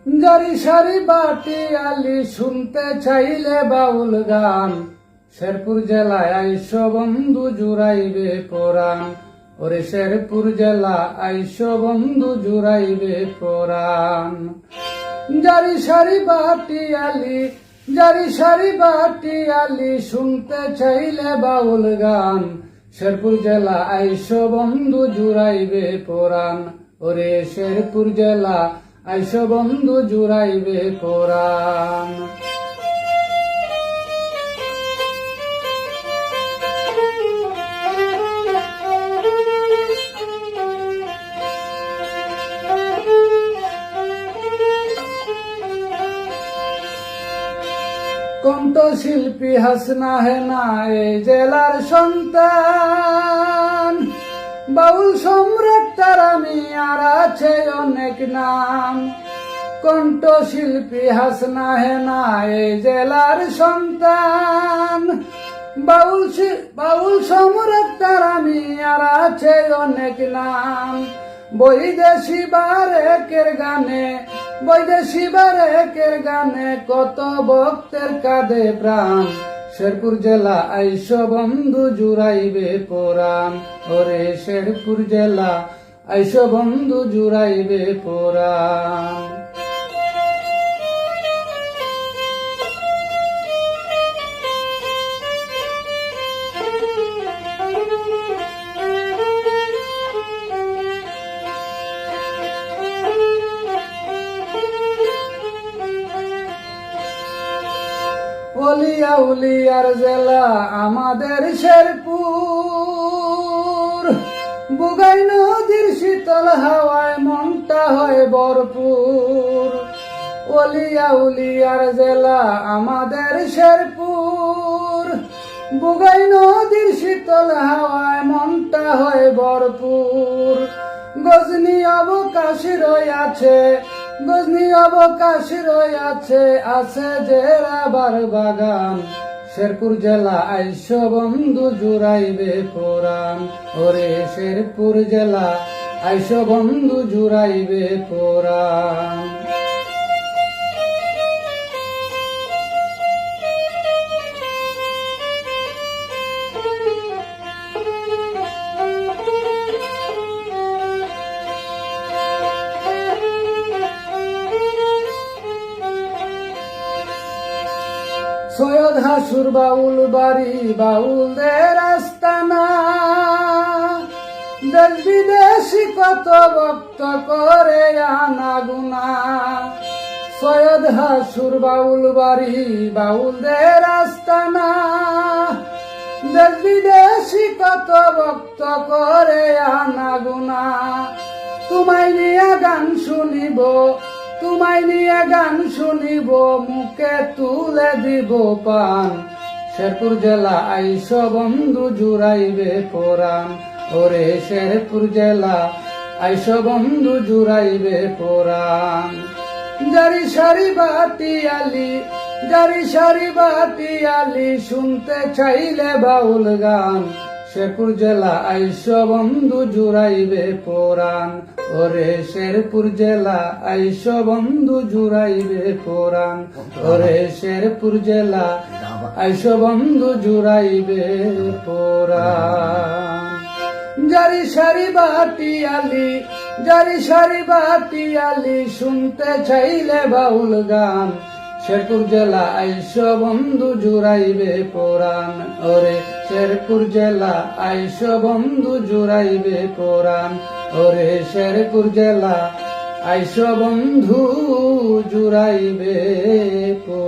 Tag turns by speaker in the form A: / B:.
A: জারি সারি বাটি আলি শুনতে চাইলে বাউল গান, শেরপুর জেলায় আইসো বন্ধু জুড়াইবে পরাণ। ওরে শেরপুর জেলা আইসো বন্ধু জুড়াইবে পরাণ। জারি সারি বাটি আলি, জারি সারি বাটি আলি শুনতে চাইলে বাউল গান, শেরপুর জেলা আইসো বন্ধু জুড়াইবে পরাণ। ওরে শেরপুর জেলা আইসো বন্ধু জুড়াইবে পরাণ। কণ্ঠশিল্পী হাসনা হেনা এই জেলার সন্তান, বাউল সম্রাট তারামি আর আছে অনেক নাম। কণ্ঠশিল্পী হাসনা হেনা এই জেলার সন্তান, বাউল সম্রাট তারামি আর আছে অনেক নাম। বৈদেশি বারেকের গানে, বৈদেশি বারেকের গানে কত ভক্তের কাঁদে প্রাণ, শেরপুর জেলা আইসো বন্ধু জুড়াইবে পরাণ। ওরে শেরপুর জেলা আইসো বন্ধু জুড়াইবে পরাণ। অলিয়া উলিয়ার জেলা আমাদের শেরপুর, বুগাই নদীর শীতল হাওয়ায় মনটা হয় ভরপুর। অলিয়া উলিয়ার জেলা আমাদের শেরপুর, বুগাই নদীর শীতল হাওয়ায় মনটা হয় ভরপুর। গজনি অবকাশ রয়েছে, গজনি অবকাশ রয়েছে, আছে যে রাবার বাগান, শেরপুর জেলা আইসো বন্ধু জুড়াইবে পরাণ। ওরে শেরপুর জেলা আইসো বন্ধু জুড়াইবে পরাণ। সৈয়দ হাসুর বাউল বাড়ি, বাউলদের আস্তানা, দেশ বিদেশি কত ভক্ত করে আনাগুনা। সৈয়দ হাসুর বাউল বাড়ি, বাউলদের আস্তানা, দেশ বিদেশি কত ভক্ত করে আনাগুনা। তোমায় নিয়ে গান শুনিব, তোমায় নিয়ে গান শুনিব, মুখে তুলে দিব পান, শেরপুর জেলা আইসো বন্ধু জুড়াইবে পরাণ। ওরে শেরপুর জেলা আইসো বন্ধু জুড়াইবে পরাণ। জারি সারি বাটি আলি, জারি সারি বাটি আলি শুনতে চাইলে বাউল গান, শেরপুর জেলা আইসো বন্ধু জুড়াইবে পরাণ। ওরে শেরপুর জেলা আইসো বন্ধু জুড়াইবে পরাণ। ওরে শেরপুর জেলা আইসো বন্ধু জুড়াইবে পরাণ। জারি সারি বাটি আলি, জারি সারি বাটি আলি শুনতে চাইলে বাউল গান, শেরপুর জেলা আইসো বন্ধু জুড়াইবে পরাণ। ওরে শেরপুর জেলা আইসো বন্ধু জুড়াইবে পরাণ। ওরে শেরপুর জেলা আইসো বন্ধু জুড়াইবে পরাণ।